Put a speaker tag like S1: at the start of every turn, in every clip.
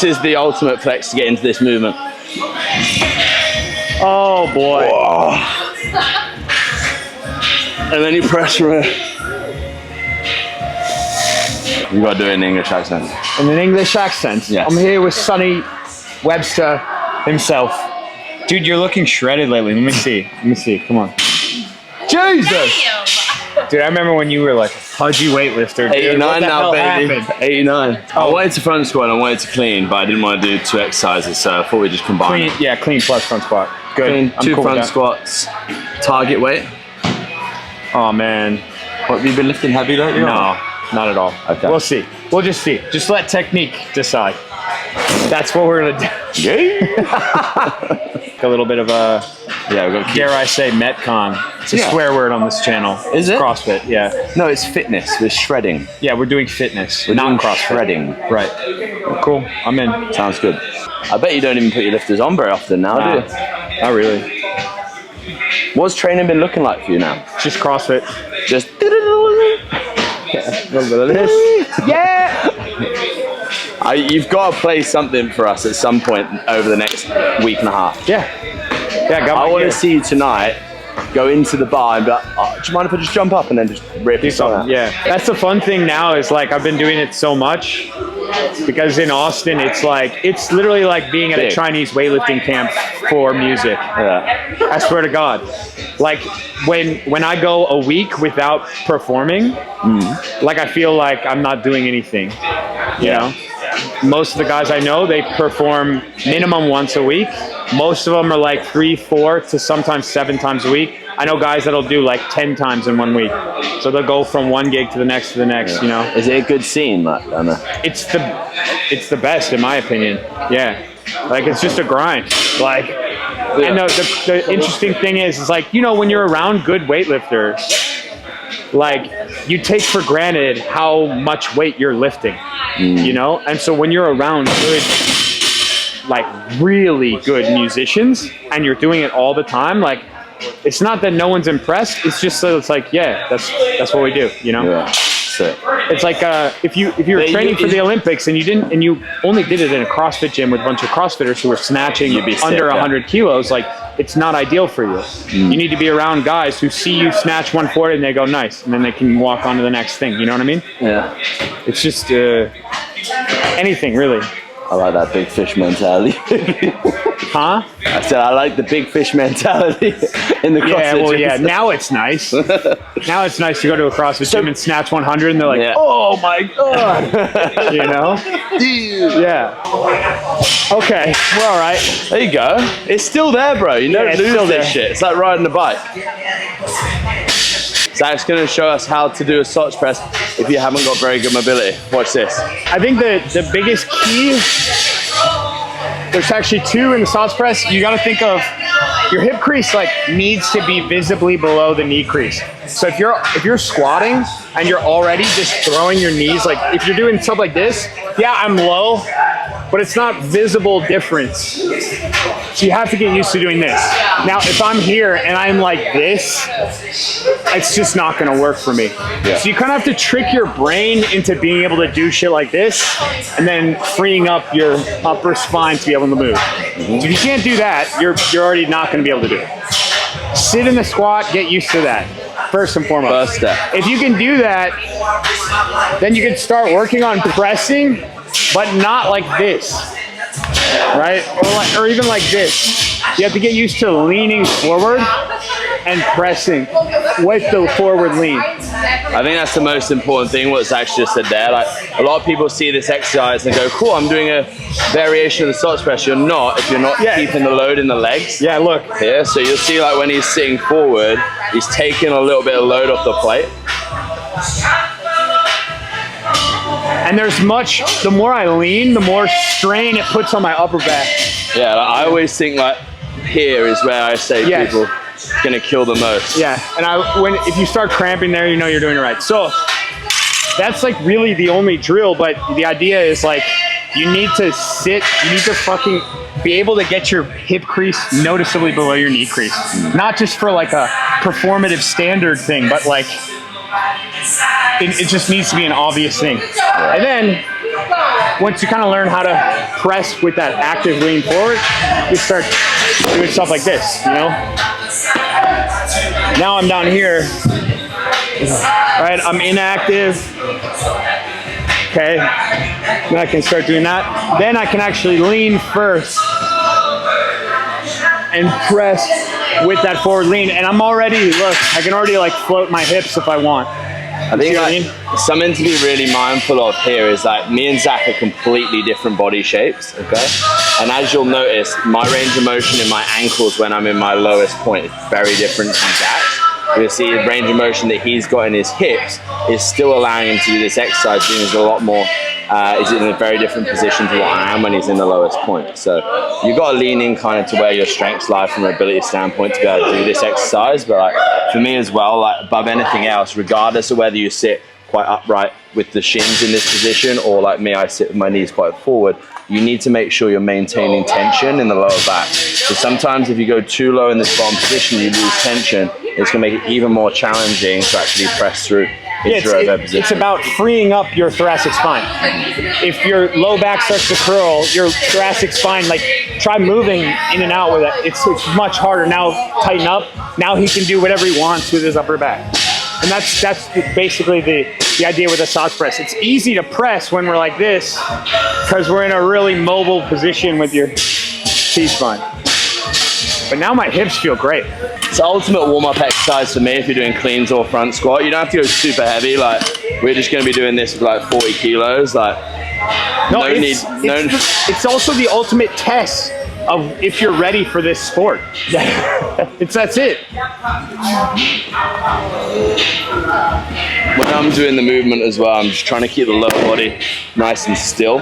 S1: This is the ultimate flex to get into this movement.
S2: Oh boy.
S1: Whoa. And then you press from it. You gotta do it in English accent.
S2: In an English accent?
S1: Yes.
S2: I'm here with Sonny Webster himself.
S3: Dude, you're looking shredded lately. Let me see. Let me see. Come on.
S2: Jesus!
S3: Dude, I remember when you were like a pudgy weightlifter.
S1: 89 now, baby.
S3: Happened?
S1: 89. I wanted to front squat and I wanted to clean, but I didn't want to do 2 exercises, so I thought we'd just combine.
S3: Clean, yeah, clean plus front squat. Good.
S1: Clean,
S3: I'm
S1: 2
S3: cool with
S1: front
S3: that.
S1: squats. Target weight.
S2: Oh man.
S1: What, have you been lifting heavy lately?
S2: No, not at all.
S1: Okay.
S2: We'll see. We'll just see. Just let technique decide. That's what we're gonna do.
S1: Yeah.
S2: A little bit of a,
S1: Yeah, we've got to
S2: dare I say, Metcon. It's a swear word on this channel.
S1: Is it?
S2: CrossFit, yeah.
S1: No, it's fitness. We're shredding.
S2: Yeah, we're doing fitness,
S1: We're
S2: not
S1: doing
S2: CrossFit.
S1: shredding.
S2: Right. Cool. I'm in.
S1: Sounds good. I bet you don't even put your lifters on very often now, do you?
S2: Not really.
S1: What's training been looking like for you now?
S2: Just CrossFit.
S1: Just
S2: A little bit of this. Yeah.
S1: you've got to play something for us at some point over the next week and a half.
S2: Yeah. Yeah. Got
S1: I
S2: my
S1: want
S2: gear.
S1: to see you tonight go into the bar and be like, oh, do you mind if I just jump up and then just rip
S2: Do
S1: you something?
S2: something. Yeah. That's the fun thing now is like I've been doing it so much because in Austin it's literally like being at a
S1: Big.
S2: Chinese weightlifting camp for music.
S1: Yeah.
S2: I swear to God. Like when I go a week without performing, like I feel like I'm not doing anything. You know? Most of the guys I know, they perform minimum once a week. Most of them are like 3, 4 to sometimes 7 times a week. I know guys that'll do like 10 times in 1 week. So they'll go from one gig to the next, you know?
S1: Is it a good scene, like, down there?
S2: It's the best in my opinion. Yeah. Like it's just a grind. Like, and the interesting thing is like, you know, when you're around good weightlifters, like you take for granted how much weight you're lifting, you know? And so when you're around good, like really good musicians and you're doing it all the time, like it's not that no one's impressed. It's just that it's like, yeah, that's what we do, you know?
S1: Yeah. Sick.
S2: It's like if you were training for the Olympics and you only did it in a CrossFit gym with a bunch of CrossFitters who were snatching under 100 kilos, like it's not ideal for you. You need to be around guys who see you snatch 140 and they go nice, and then they can walk on to the next thing. You know what I mean?
S1: Yeah.
S2: It's just anything really.
S1: I like that big fish mentality.
S2: Huh?
S1: I said I like the big fish mentality in the CrossFit
S2: Yeah, well,
S1: gym.
S2: yeah. Now it's nice. Now it's nice to go to a CrossFit gym and snatch 100, and they're like,
S1: Yeah.
S2: "Oh my god," you know?
S1: Dude.
S2: Yeah. Okay, we're all right.
S1: There you go. It's still there, bro. You don't
S2: it's
S1: lose
S2: still
S1: this
S2: there.
S1: shit. It's like riding a bike. Zack's going to show us how to do a sots press if you haven't got very good mobility. Watch this.
S2: I think the biggest key, there's actually 2 in the sots press. You got to think of your hip crease like needs to be visibly below the knee crease. So if you're squatting and you're already just throwing your knees, like if you're doing stuff like this, yeah, I'm low, but it's not visible difference. So you have to get used to doing this. Now, if I'm here and I'm like this, it's just not gonna work for me.
S1: Yeah.
S2: So you kind of have to trick your brain into being able to do shit like this and then freeing up your upper spine to be able to move. So if you can't do that, you're already not gonna be able to do it. Sit in the squat, get used to that. First and foremost.
S1: First step.
S2: If you can do that, then you can start working on pressing, but not like this, right? Or even like this. You have to get used to leaning forward and pressing with the forward lean.
S1: I think that's the most important thing, what Zach just said there. Like, a lot of people see this exercise and go, cool, I'm doing a variation of the sots press. You're not, if you're not keeping the load in the legs.
S2: Yeah, look.
S1: Here, so you'll see like when he's sitting forward, he's taking a little bit of load off the plate.
S2: And the more I lean, the more strain it puts on my upper back.
S1: Yeah, like, I always think like here is where I say people gonna kill the most.
S2: Yeah, and if you start cramping there, you know you're doing it right. So that's like really the only drill, but the idea is like you need to sit, you need to fucking be able to get your hip crease noticeably below your knee crease. Not just for like a performative standard thing, but like it just needs to be an obvious thing. And then once you kind of learn how to press with that active lean forward, you start doing stuff like this, you know? Now I'm down here, right? I'm inactive. Okay, then I can start doing that. Then I can actually lean first and press with that forward lean. And I'm already, look, I can already like float my hips if I want.
S1: I think like, something to be really mindful of here is like me and Zack are completely different body shapes, okay? And as you'll notice, my range of motion in my ankles when I'm in my lowest point is very different from Zack's. You'll see the range of motion that he's got in his hips is still allowing him to do this exercise, being he's a lot more, is in a very different position to what I am when he's in the lowest point. So you've got to lean in kind of to where your strengths lie from an ability standpoint to be able to do this exercise. But like for me as well, like above anything else, regardless of whether you sit quite upright with the shins in this position or like me, I sit with my knees quite forward, you need to make sure you're maintaining tension in the lower back. So sometimes if you go too low in this bottom position, you lose tension. It's going to make it even more challenging to actually press through into your overhead position.
S2: It's about freeing up your thoracic spine. If your low back starts to curl, your thoracic spine, like try moving in and out with it. It's much harder. Now tighten up. Now he can do whatever he wants with his upper back. And that's basically the idea with a sots press. It's easy to press when we're like this because we're in a really mobile position with your T-spine. But now my hips feel great.
S1: It's the ultimate warm-up exercise for me if you're doing cleans or front squat. You don't have to go super heavy. Like we're just going to be doing this with like 40 kilos. Like
S2: it's also the ultimate test of if you're ready for this sport. That's it.
S1: When I'm doing the movement as well, I'm just trying to keep the lower body nice and still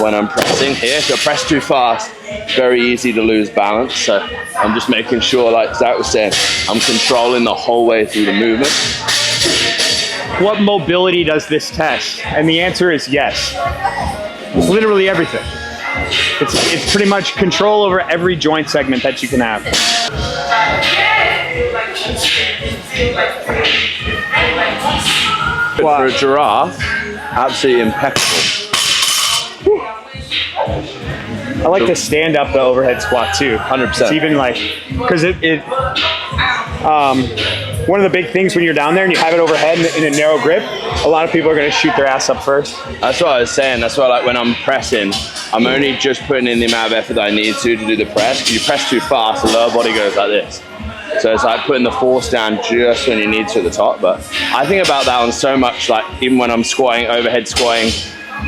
S1: when I'm pressing here. If I press too fast, it's very easy to lose balance. So I'm just making sure, like Zack was saying, I'm controlling the whole way through the movement.
S2: What mobility does this test? And the answer is yes. It's literally everything. It's pretty much control over every joint segment that you can have.
S1: For a giraffe, absolutely impeccable.
S2: I like to stand up the overhead squat too.
S1: 100%.
S2: It's even like, because one of the big things when you're down there and you have it overhead in a narrow grip, a lot of people are going to shoot their ass up first.
S1: That's what I was saying. That's why, like, when I'm pressing, I'm only just putting in the amount of effort that I need to do the press. If you press too fast, the lower body goes like this. So it's like putting the force down just when you need to at the top. But I think about that on so much, like even when I'm squatting, overhead squatting,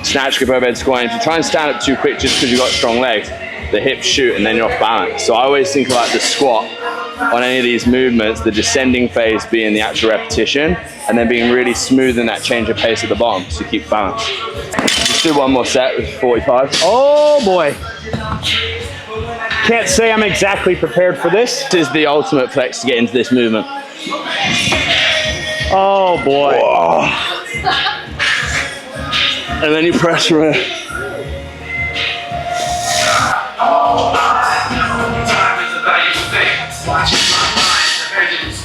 S1: snatch grip, overhead squatting, if you try and stand up too quick just because you've got strong legs, the hips shoot and then you're off balance. So I always think about the squat on any of these movements, the descending phase being the actual repetition, and then being really smooth in that change of pace at the bottom so you keep balance. Let's do one more set with 45.
S2: Oh boy. Can't say I'm exactly prepared for this.
S1: This is the ultimate flex to get into this movement.
S2: Oh boy.
S1: Whoa. And then you press from it.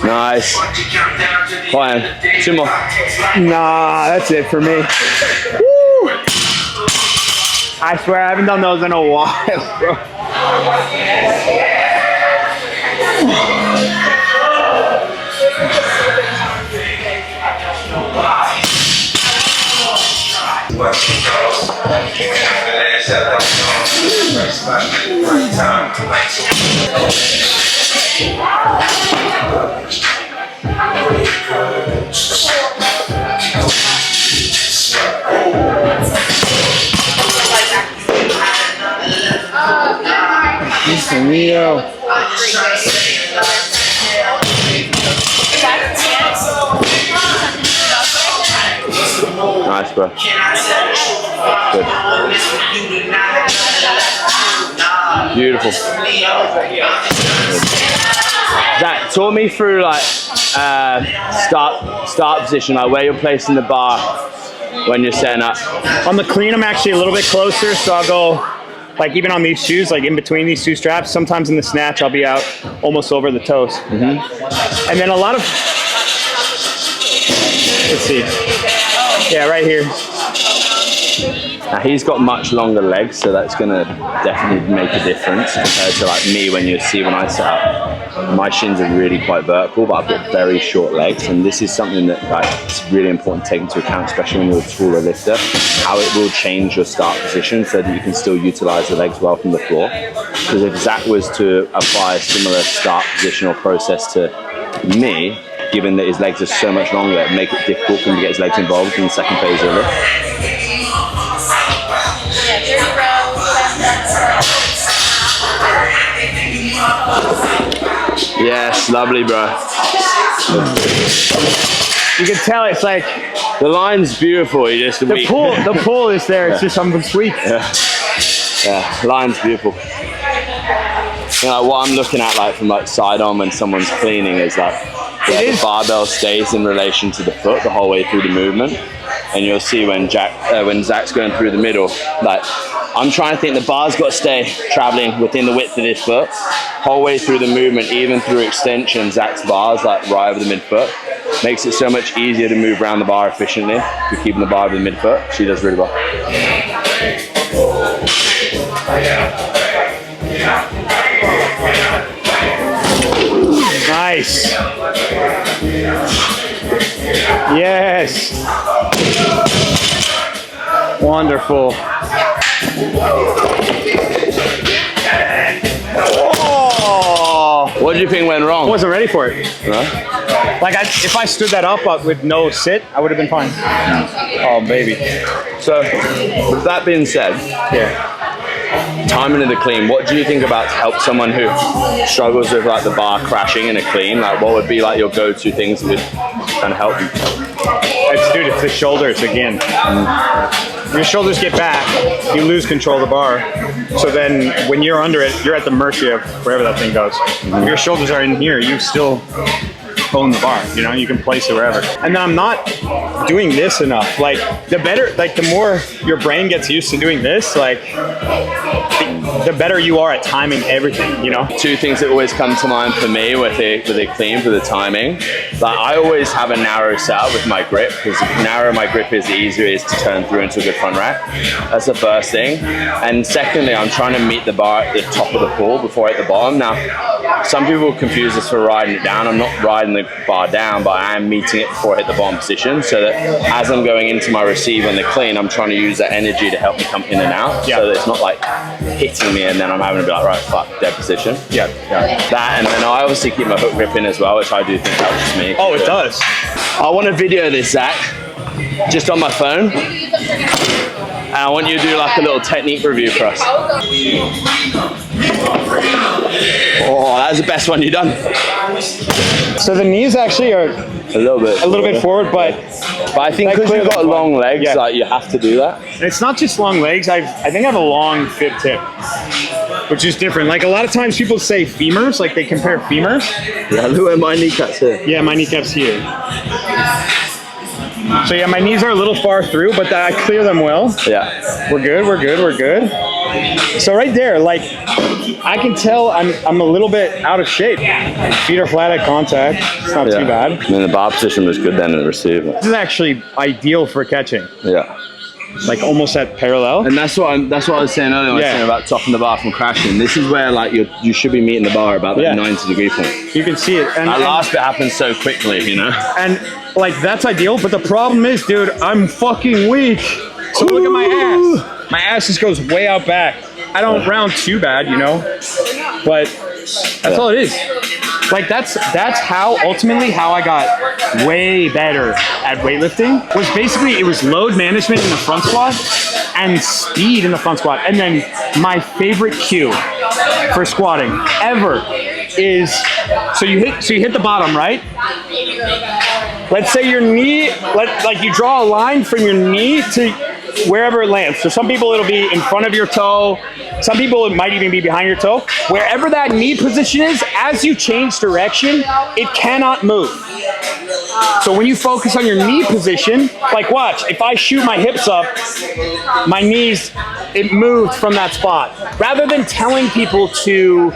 S1: Nice. Fine. Two more.
S2: Nah, that's it for me. Woo. I swear I haven't done those in a while, bro.
S1: Nice, bro. Good. Beautiful. Zack, talk me through like start position, like where you're placing the bar when you're setting up.
S2: On the clean, I'm actually a little bit closer, so I'll go like even on these shoes, like in between these two straps. Sometimes in the snatch, I'll be out almost over the toes. Mm-hmm. And then a lot of, let's see, yeah, right here.
S1: Now he's got much longer legs, so that's gonna definitely make a difference compared to like me when you see when I set up. My shins are really quite vertical, but I've got very short legs, and this is something that like it's really important to take into account, especially when you're a taller lifter, how it will change your start position so that you can still utilize the legs well from the floor. Because if Zack was to apply a similar start position or process to me, given that his legs are so much longer, it'd make it difficult for him to get his legs involved in the second phase of the lift. Yes, lovely, bro.
S2: You can tell it's like
S1: the line's beautiful. You just
S2: the pull is there. It's just something sweet.
S1: Yeah, line's beautiful. You know, what I'm looking at like from like side on when someone's cleaning is like the barbell stays in relation to the foot the whole way through the movement, and you'll see when Zack's going through the middle, like I'm trying to think the bar's got to stay traveling within the width of his foot whole way through the movement, even through extension. Zack's bar's like right over the midfoot, makes it so much easier to move around the bar efficiently if you're keeping the bar over the midfoot. She does really well.
S2: Nice. Yes. Wonderful.
S1: Oh! What do you think went wrong?
S2: I wasn't ready for it.
S1: No?
S2: Like if I stood that up with no sit, I would have been fine. Oh baby.
S1: So, with that being said, timing in the clean, what do you think about to help someone who struggles with like the bar crashing in a clean? Like what would be like your go-to things that would kind of help you?
S2: It's the shoulders again. Your shoulders get back, you lose control of the bar. So then when you're under it, you're at the mercy of wherever that thing goes. If your shoulders are in here, you still own the bar, you know, you can place it wherever. And then I'm not doing this enough. Like the better, like the more your brain gets used to doing this, like the better you are at timing everything, you know?
S1: Two things that always come to mind for me with a clean for the timing. Like I always have a narrow setup with my grip, because the narrower my grip is, the easier it is to turn through into a good front rack. That's the first thing. And secondly, I'm trying to meet the bar at the top of the pull before I hit the bottom. Now, some people confuse this for riding it down. I'm not riding the bar down, but I am meeting it before I hit the bottom position, so that as I'm going into my receive and the clean, I'm trying to use that energy to help me come in and out, so that it's not like hitting me and then I'm having to be like, right, fuck, dead position. That, and then I obviously keep my hook grip in as well, which I do think helps me.
S2: Oh, it does.
S1: I want to video this, Zack, just on my phone, and I want you to do like a little technique review for us. Oh, that was the best one you've done.
S2: So the knees actually are
S1: a little bit
S2: forward, but
S1: I think because you've got long legs, like you have to do that.
S2: And it's not just long legs. I think I have a long fib tip, which is different. Like a lot of times people say femurs, like they compare femurs.
S1: Yeah, look at my kneecaps here.
S2: Yeah, my kneecaps here. So yeah, my knees are a little far through, but I clear them well.
S1: Yeah.
S2: We're good, we're good, we're good. So right there, like, I can tell I'm a little bit out of shape. Feet are flat at contact. It's not too bad.
S1: I mean, the bar position was good then in the receiver.
S2: This is actually ideal for catching.
S1: Yeah.
S2: Like almost at parallel.
S1: And that's what I was saying earlier when I was saying about topping the bar from crashing. This is where like you should be meeting the bar about that 90-degree point.
S2: You can see it. And
S1: that last bit happens so quickly, you know?
S2: And like that's ideal, but the problem is, dude, I'm fucking weak. So look at my ass. My ass just goes way out back. I don't round too bad, you know? But that's all it is. Like that's how ultimately how I got way better at weightlifting, was basically it was load management in the front squat and speed in the front squat. And then my favorite cue for squatting ever is so you hit the bottom, right? Let's say your knee, like you draw a line from your knee to wherever it lands. So some people it'll be in front of your toe. Some people it might even be behind your toe. Wherever that knee position is, as you change direction, it cannot move. So when you focus on your knee position, like watch, if I shoot my hips up, my knees, it moved from that spot. Rather than telling people to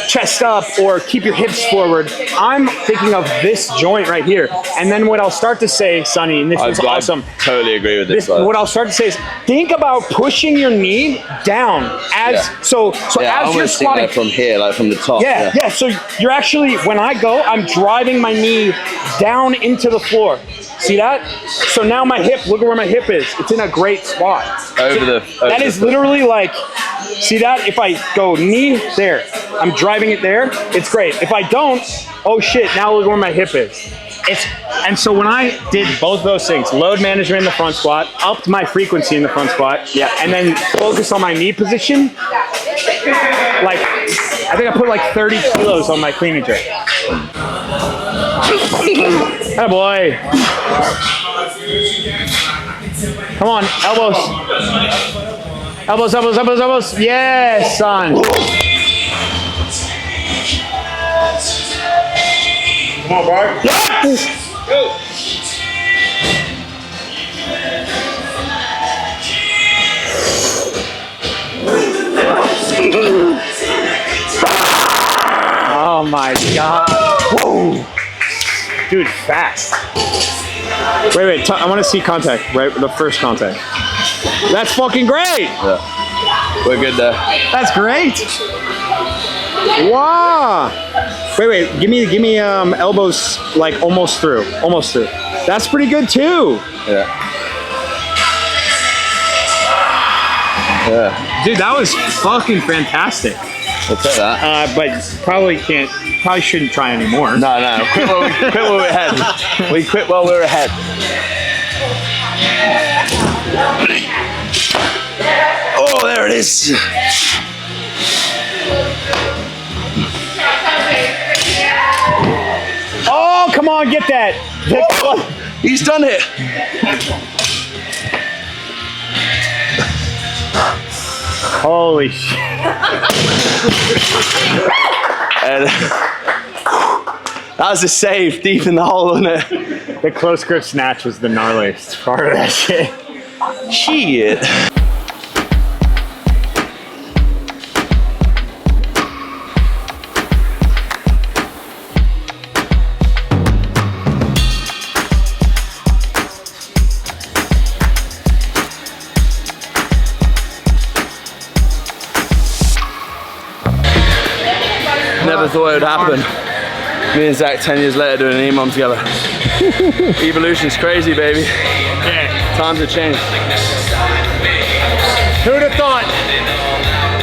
S2: chest up or keep your hips forward. I'm thinking of this joint right here. And then what I'll start to say, Sonny, and this is awesome.
S1: I totally agree with this.
S2: What I'll start to say is think about pushing your knee down as so as you're squatting
S1: from here, like from the top.
S2: Yeah. So you're actually, when I go, I'm driving my knee down into the floor. See that? So now my hip, look at where my hip is. It's in a great spot. That is literally like, see that? If I go knee there, I'm driving it there, it's great. If I don't, oh shit, now look where my hip is. And so when I did both those things, load management in the front squat, upped my frequency in the front squat, and then focus on my knee position, like, I think I put like 30 kilos on my clean and jerk. Atta boy. Come on, elbows. Elbows, elbows, elbows, elbows. Yes, son.
S3: Come on, Bart.
S2: Yes!
S3: Go.
S2: Oh my God. Whoa. Dude, fast. Wait, I want to see contact, right? The first contact. That's fucking great.
S1: Yeah. We're good there.
S2: That's great. Wow. Wait, give me elbows like almost through. That's pretty good too.
S1: Yeah.
S2: Dude, that was fucking fantastic.
S1: We'll take that.
S2: But probably shouldn't try anymore.
S1: No. Quit while we're ahead. We quit while we're ahead. Oh, there it is.
S2: Oh, come on, get that.
S1: He's done it.
S2: Holy shit.
S1: And that was a save deep in the hole, wasn't it?
S2: The close grip snatch was the gnarliest part of that shit.
S1: Shit. Never thought it would happen. Me and Zack 10 years later doing an EMOM together. Evolution's crazy, baby.
S2: Yeah.
S1: Times have changed.
S2: Who'd have thought?